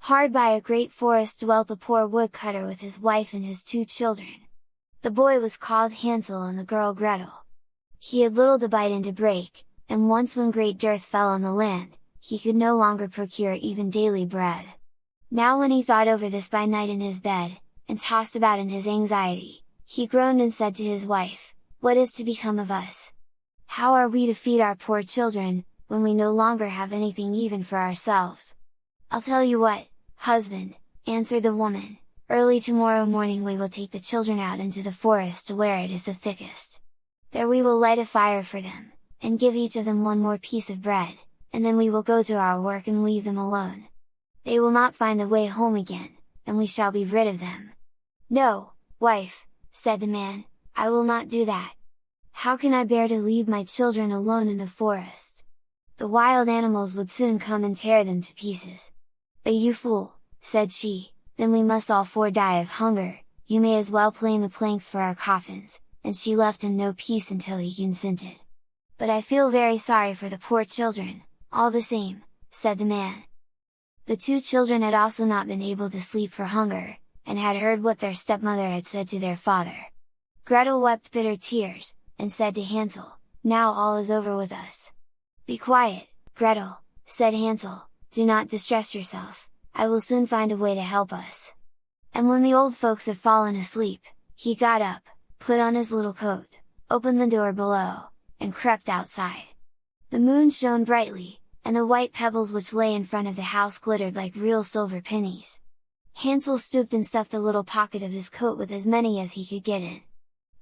Hard by a great forest dwelt a poor woodcutter with his wife and his 2 children. The boy was called Hansel and the girl Gretel. He had little to bite and to break, and once when great dearth fell on the land, he could no longer procure even daily bread. Now when he thought over this by night in his bed, and tossed about in his anxiety, he groaned and said to his wife, "What is to become of us? How are we to feed our poor children, when we no longer have anything even for ourselves?" "I'll tell you what, husband," answered the woman, "early tomorrow morning we will take the children out into the forest to where it is the thickest. There we will light a fire for them, and give each of them one more piece of bread, and then we will go to our work and leave them alone. They will not find the way home again, and we shall be rid of them." "No, wife," said the man, "I will not do that. How can I bear to leave my children alone in the forest? The wild animals would soon come and tear them to pieces." "But you fool," said she, "then we must all 4 die of hunger, you may as well plane the planks for our coffins," and she left him no peace until he consented. "But I feel very sorry for the poor children, all the same," said the man. The 2 children had also not been able to sleep for hunger, and had heard what their stepmother had said to their father. Gretel wept bitter tears, and said to Hansel, "Now all is over with us." "Be quiet, Gretel," said Hansel, "do not distress yourself, I will soon find a way to help us." And when the old folks had fallen asleep, he got up, put on his little coat, opened the door below, and crept outside. The moon shone brightly, and the white pebbles which lay in front of the house glittered like real silver pennies. Hansel stooped and stuffed the little pocket of his coat with as many as he could get in.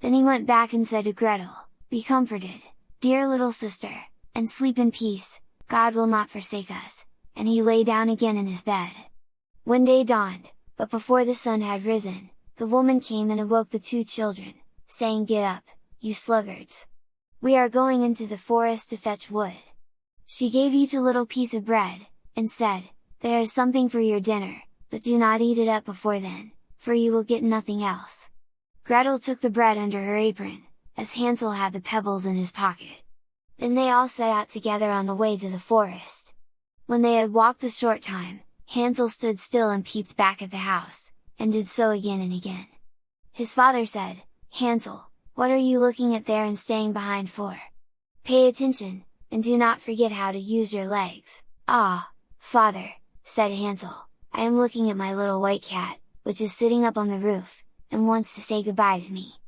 Then he went back and said to Gretel, "Be comforted, dear little sister, and sleep in peace, God will not forsake us," and he lay down again in his bed. When day dawned, but before the sun had risen, the woman came and awoke the 2 children, saying, "Get up, you sluggards! We are going into the forest to fetch wood." She gave each a little piece of bread, and said, "There is something for your dinner, but do not eat it up before then, for you will get nothing else." Gretel took the bread under her apron, as Hansel had the pebbles in his pocket. Then they all set out together on the way to the forest. When they had walked a short time, Hansel stood still and peeped back at the house, and did so again and again. His father said, "Hansel, what are you looking at there and staying behind for? Pay attention, and do not forget how to use your legs." "Ah, father," said Hansel, "I am looking at my little white cat, which is sitting up on the roof, and wants to say goodbye to me."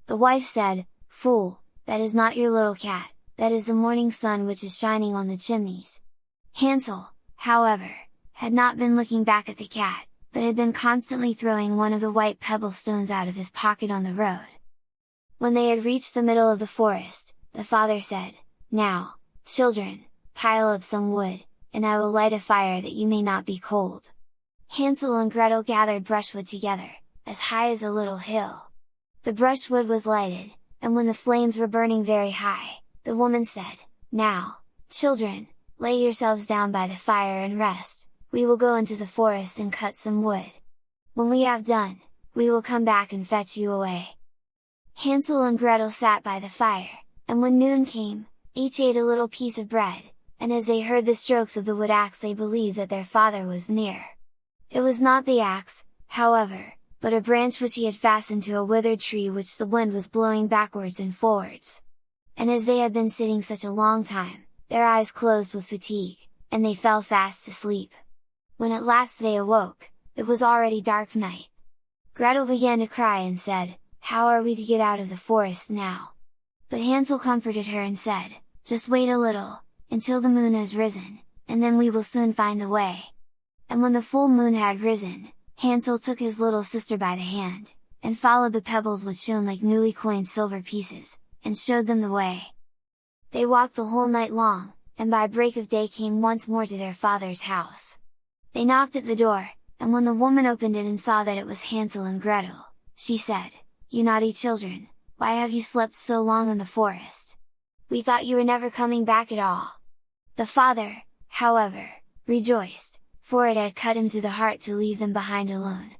The wife said, "Fool, that is not your little cat, that is the morning sun which is shining on the chimneys." Hansel, however, had not been looking back at the cat, but had been constantly throwing one of the white pebble stones out of his pocket on the road. When they had reached the middle of the forest, the father said, "Now, children, pile up some wood, and I will light a fire that you may not be cold." Hansel and Gretel gathered brushwood together, as high as a little hill. The brushwood was lighted, and when the flames were burning very high, the woman said, "Now, children, lay yourselves down by the fire and rest, we will go into the forest and cut some wood. When we have done, we will come back and fetch you away." Hansel and Gretel sat by the fire, and when noon came, each ate a little piece of bread, and as they heard the strokes of the wood axe they believed that their father was near. It was not the axe, however, but a branch which he had fastened to a withered tree which the wind was blowing backwards and forwards. And as they had been sitting such a long time, their eyes closed with fatigue, and they fell fast asleep. When at last they awoke, it was already dark night. Gretel began to cry and said, "How are we to get out of the forest now?" But Hansel comforted her and said, "Just wait a little, until the moon has risen, and then we will soon find the way." And when the full moon had risen, Hansel took his little sister by the hand, and followed the pebbles which shone like newly coined silver pieces, and showed them the way. They walked the whole night long, and by break of day came once more to their father's house. They knocked at the door, and when the woman opened it and saw that it was Hansel and Gretel, she said, "You naughty children, why have you slept so long in the forest? We thought you were never coming back at all." The father, however, rejoiced, for it had cut him to the heart to leave them behind alone.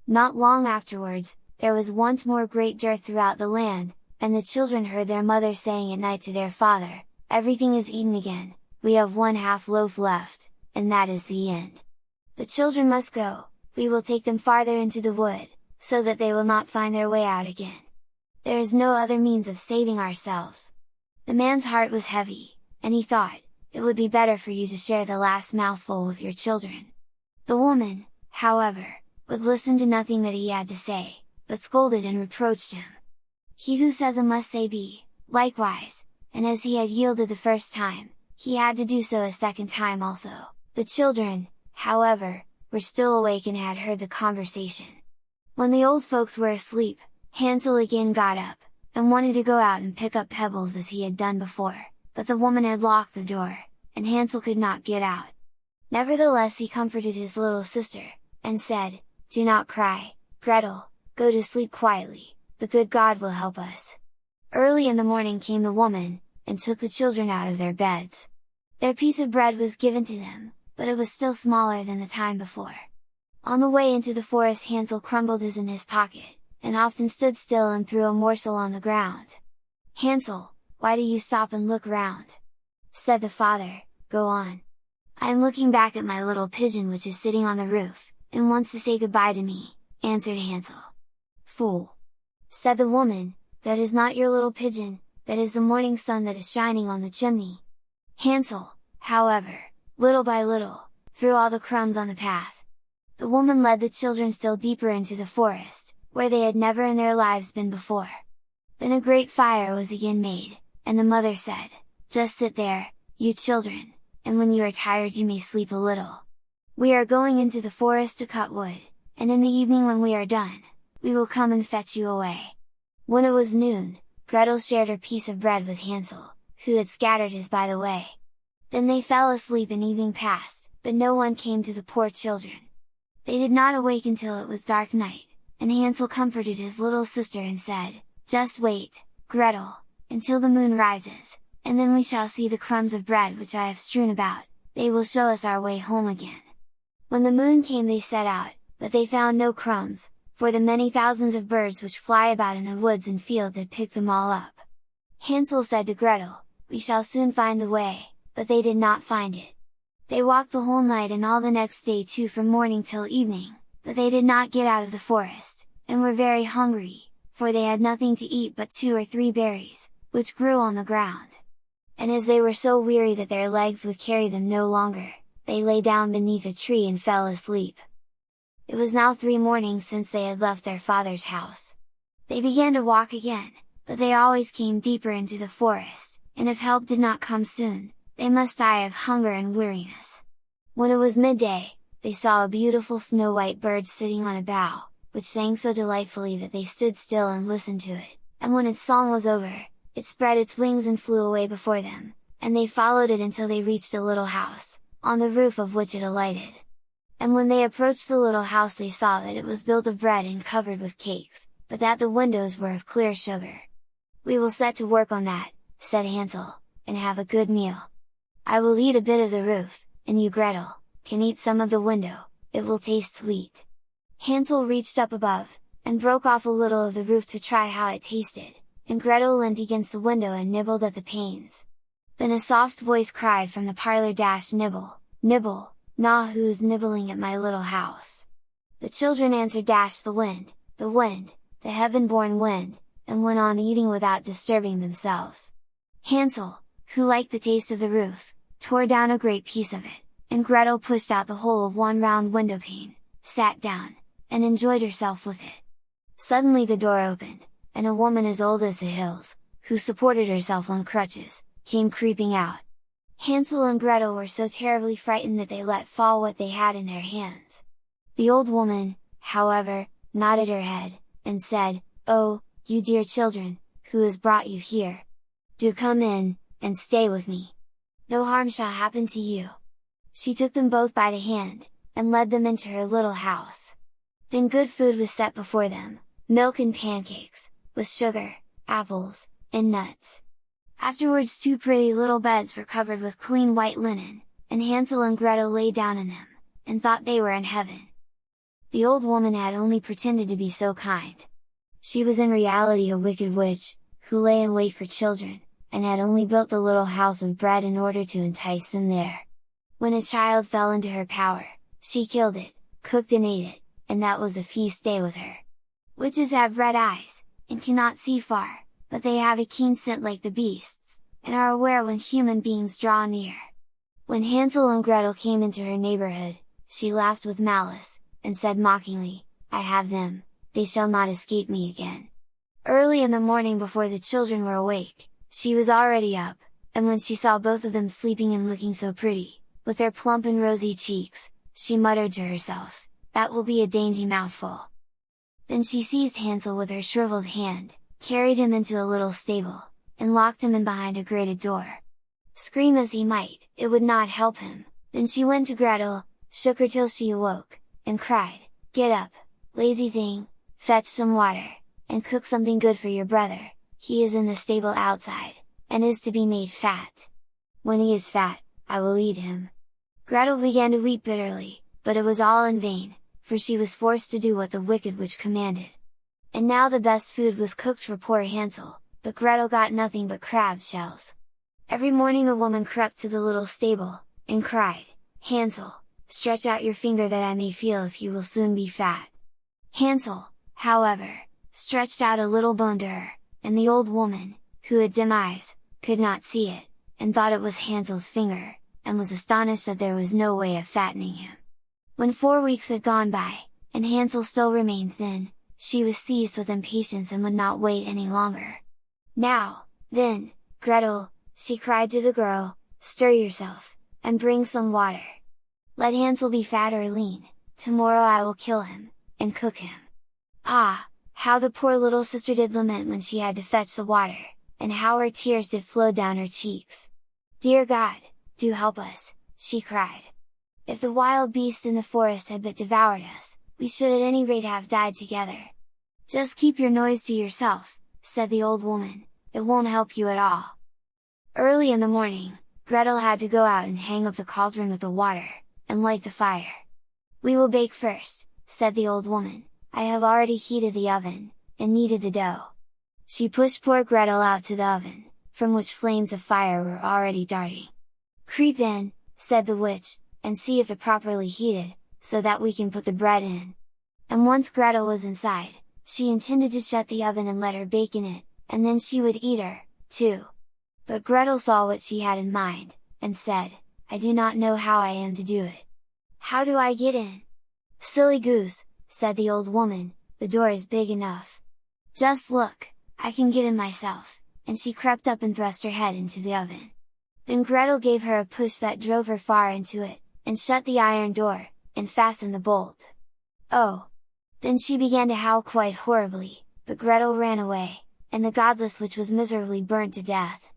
Not long afterwards, there was once more great dearth throughout the land, and the children heard their mother saying at night to their father, "Everything is eaten again, we have 1/2 loaf left, and that is the end." "The children must go, we will take them farther into the wood, so that they will not find their way out again. There is no other means of saving ourselves." The man's heart was heavy, and he thought, "It would be better for you to share the last mouthful with your children." The woman, however, would listen to nothing that he had to say, but scolded and reproached him. "He who says A must say B, likewise," and as he had yielded the first time, he had to do so a second time also. The children, however, were still awake and had heard the conversation. When the old folks were asleep, Hansel again got up, and wanted to go out and pick up pebbles as he had done before, but the woman had locked the door, and Hansel could not get out. Nevertheless he comforted his little sister, and said, "Do not cry, Gretel, go to sleep quietly, the good God will help us." Early in the morning came the woman, and took the children out of their beds. Their piece of bread was given to them, but it was still smaller than the time before. On the way into the forest Hansel crumbled his in his pocket, and often stood still and threw a morsel on the ground. "Hansel, why do you stop and look round?" said the father. "Go on." "I am looking back at my little pigeon which is sitting on the roof, and wants to say goodbye to me," answered Hansel. "Fool!" said the woman, "that is not your little pigeon, that is the morning sun that is shining on the chimney." Hansel, however, little by little, threw all the crumbs on the path. The woman led the children still deeper into the forest, where they had never in their lives been before. Then a great fire was again made, and the mother said, "Just sit there, you children, and when you are tired you may sleep a little. We are going into the forest to cut wood, and in the evening when we are done, we will come and fetch you away." When it was noon, Gretel shared her piece of bread with Hansel, who had scattered his by the way. Then they fell asleep and evening passed, but no one came to the poor children. They did not awake until it was dark night, and Hansel comforted his little sister and said, "Just wait, Gretel, until the moon rises, and then we shall see the crumbs of bread which I have strewn about, they will show us our way home again." When the moon came they set out, but they found no crumbs, for the many thousands of birds which fly about in the woods and fields had picked them all up. Hansel said to Gretel, "We shall soon find the way," but they did not find it. They walked the whole night and all the next day too from morning till evening, but they did not get out of the forest, and were very hungry, for they had nothing to eat but 2 or 3 berries, which grew on the ground. And as they were so weary that their legs would carry them no longer, they lay down beneath a tree and fell asleep. It was now 3 mornings since they had left their father's house. They began to walk again, but they always came deeper into the forest, and if help did not come soon, they must die of hunger and weariness. When it was midday, they saw a beautiful snow-white bird sitting on a bough, which sang so delightfully that they stood still and listened to it, and when its song was over, it spread its wings and flew away before them, and they followed it until they reached a little house, on the roof of which it alighted. And when they approached the little house they saw that it was built of bread and covered with cakes, but that the windows were of clear sugar. "We will set to work on that," said Hansel, "and have a good meal. I will eat a bit of the roof, and you Gretel, can eat some of the window, it will taste sweet." Hansel reached up above, and broke off a little of the roof to try how it tasted, and Gretel leant against the window and nibbled at the panes. Then a soft voice cried from the parlour, "Nibble, nibble, gnaw, who's nibbling at my little house?" The children answered, "The wind, the heaven-born wind," and went on eating without disturbing themselves. Hansel, who liked the taste of the roof, tore down a great piece of it, and Gretel pushed out the whole of one round window pane, sat down, and enjoyed herself with it. Suddenly the door opened, and a woman as old as the hills, who supported herself on crutches, came creeping out. Hansel and Gretel were so terribly frightened that they let fall what they had in their hands. The old woman, however, nodded her head, and said, "Oh, you dear children, who has brought you here? Do come in, and stay with me. No harm shall happen to you." She took them both by the hand, and led them into her little house. Then good food was set before them, milk and pancakes, with sugar, apples, and nuts. Afterwards 2 pretty little beds were covered with clean white linen, and Hansel and Gretel lay down in them, and thought they were in heaven. The old woman had only pretended to be so kind. She was in reality a wicked witch, who lay in wait for children, and had only built the little house of bread in order to entice them there. When a child fell into her power, she killed it, cooked and ate it, and that was a feast day with her. Witches have red eyes, and cannot see far, but they have a keen scent like the beasts, and are aware when human beings draw near. When Hansel and Gretel came into her neighborhood, she laughed with malice, and said mockingly, "I have them, they shall not escape me again." Early in the morning before the children were awake, she was already up, and when she saw both of them sleeping and looking so pretty, with their plump and rosy cheeks, she muttered to herself, "That will be a dainty mouthful." Then she seized Hansel with her shriveled hand, carried him into a little stable, and locked him in behind a grated door. Scream as he might, it would not help him. Then she went to Gretel, shook her till she awoke, and cried, "Get up, lazy thing, fetch some water, and cook something good for your brother, he is in the stable outside, and is to be made fat. When he is fat, I will eat him." Gretel began to weep bitterly, but it was all in vain, for she was forced to do what the wicked witch commanded. And now the best food was cooked for poor Hansel, but Gretel got nothing but crab shells. Every morning the woman crept to the little stable, and cried, "Hansel, stretch out your finger that I may feel if you will soon be fat." Hansel, however, stretched out a little bone to her, and the old woman, who had dim eyes, could not see it, and thought it was Hansel's finger, and was astonished that there was no way of fattening him. When 4 weeks had gone by, and Hansel still remained thin, she was seized with impatience and would not wait any longer. "Now, then, Gretel," she cried to the girl, "stir yourself, and bring some water. Let Hansel be fat or lean, tomorrow I will kill him, and cook him." Ah, how the poor little sister did lament when she had to fetch the water, and how her tears did flow down her cheeks! "Dear God, do help us," she cried. "If the wild beasts in the forest had but devoured us, we should at any rate have died together." "Just keep your noise to yourself," said the old woman, "it won't help you at all." Early in the morning, Gretel had to go out and hang up the cauldron with the water, and light the fire. "We will bake first," said the old woman, "I have already heated the oven, and kneaded the dough." She pushed poor Gretel out to the oven, from which flames of fire were already darting. "Creep in," said the witch, "and see if it properly heated, so that we can put the bread in." And once Gretel was inside, she intended to shut the oven and let her bake in it, and then she would eat her, too. But Gretel saw what she had in mind, and said, "I do not know how I am to do it. How do I get in?" "Silly goose," said the old woman, "the door is big enough. Just look, I can get in myself," and she crept up and thrust her head into the oven. Then Gretel gave her a push that drove her far into it, and shut the iron door, and fastened the bolt. Oh! Then she began to howl quite horribly, but Gretel ran away, and the godless witch was miserably burnt to death.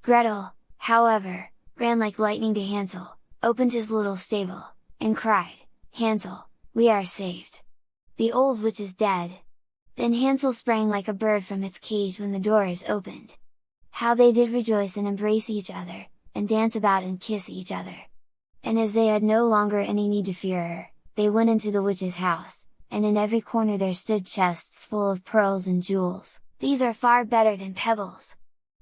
Gretel, however, ran like lightning to Hansel, opened his little stable, and cried, "Hansel, we are saved! The old witch is dead!" Then Hansel sprang like a bird from its cage when the door is opened. How they did rejoice and embrace each other, and dance about and kiss each other! And as they had no longer any need to fear her, they went into the witch's house, and in every corner there stood chests full of pearls and jewels. "These are far better than pebbles!"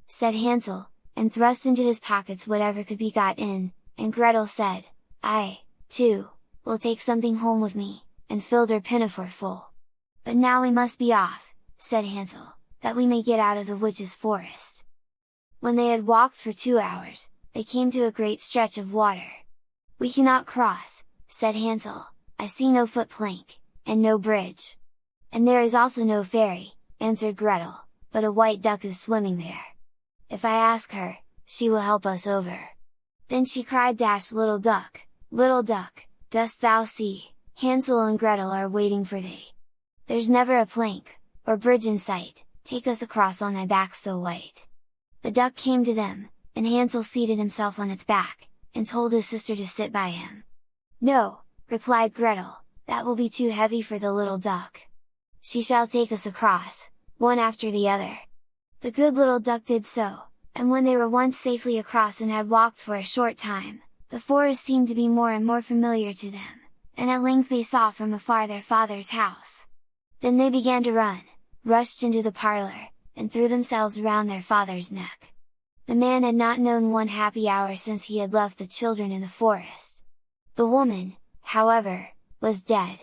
said Hansel, and thrust into his pockets whatever could be got in, and Gretel said, "I, too, will take something home with me," and filled her pinafore full. "But now we must be off," said Hansel, "that we may get out of the witch's forest." When they had walked for 2 hours, they came to a great stretch of water. "We cannot cross," said Hansel, "I see no foot plank, and no bridge." "And there is also no ferry," answered Gretel, "but a white duck is swimming there. If I ask her, she will help us over." Then she cried, "Little duck, dost thou see, Hansel and Gretel are waiting for thee? There's never a plank, or bridge in sight, take us across on thy back so white." The duck came to them, and Hansel seated himself on its back, and told his sister to sit by him. "No," replied Gretel, "that will be too heavy for the little duck. She shall take us across, one after the other." The good little duck did so, and when they were once safely across and had walked for a short time, the forest seemed to be more and more familiar to them, and at length they saw from afar their father's house. Then they began to run, rushed into the parlour, and threw themselves round their father's neck. The man had not known one happy hour since he had left the children in the forest. The woman, however, was dead.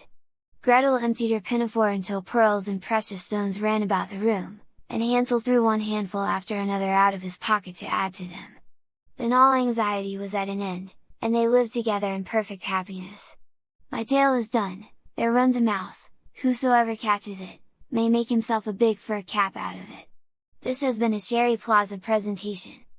Gretel emptied her pinafore until pearls and precious stones ran about the room, and Hansel threw one handful after another out of his pocket to add to them. Then all anxiety was at an end, and they lived together in perfect happiness. My tale is done. There runs a mouse, whosoever catches it, may make himself a big fur cap out of it. This has been a Sherry Plaza presentation.